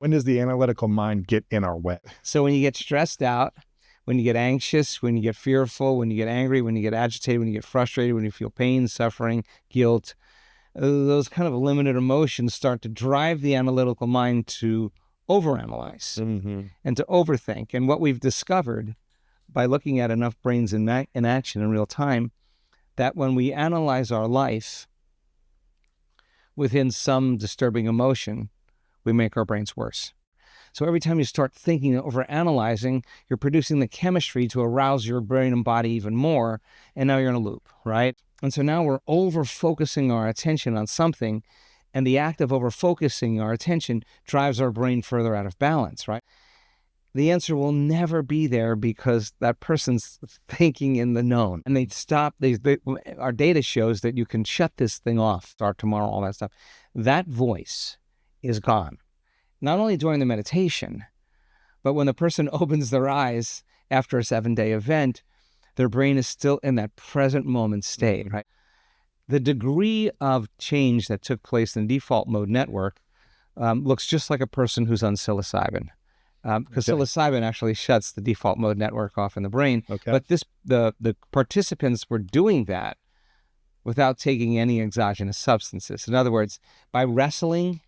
When does the analytical mind get in our way? So when you get stressed out, when you get anxious, when you get fearful, when you get angry, when you get agitated, when you get frustrated, when you feel pain, suffering, guilt, those kind of limited emotions start to drive the analytical mind to overanalyze and to overthink. And what we've discovered by looking at enough brains in action in real time, that when we analyze our life within some disturbing emotion, we make our brains worse. So every time you start thinking and overanalyzing, you're producing the chemistry to arouse your brain and body even more, and now you're in a loop, right? And so now we're over-focusing our attention on something, and the act of over-focusing our attention drives our brain further out of balance, right? The answer will never be there because that person's thinking in the known. And our data shows that you can shut this thing off, start tomorrow, all that stuff. That voice is gone. Not only during the meditation, but when the person opens their eyes after a 7-day event, their brain is still in that present moment state, right? The degree of change that took place in the default mode network looks just like a person who's on psilocybin. Because psilocybin actually shuts the default mode network off in the brain. Okay. But the participants were doing that without taking any exogenous substances. In other words, by wrestling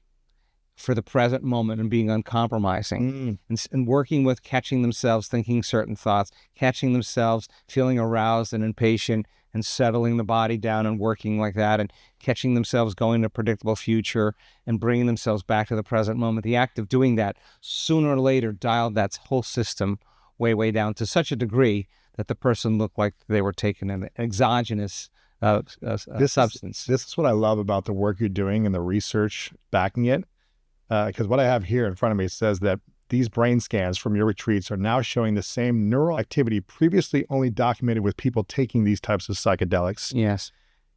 for the present moment and being uncompromising and working with catching themselves thinking certain thoughts, catching themselves feeling aroused and impatient and settling the body down and working like that and catching themselves going to a predictable future and bringing themselves back to the present moment. The act of doing that sooner or later dialed that whole system way, way down to such a degree that the person looked like they were taking an exogenous substance. This is what I love about the work you're doing and the research backing it. Because what I have here in front of me says that these brain scans from your retreats are now showing the same neural activity previously only documented with people taking these types of psychedelics. Yes.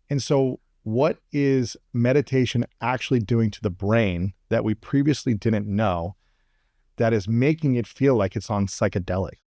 And so what is meditation actually doing to the brain that we previously didn't know that is making it feel like it's on psychedelic?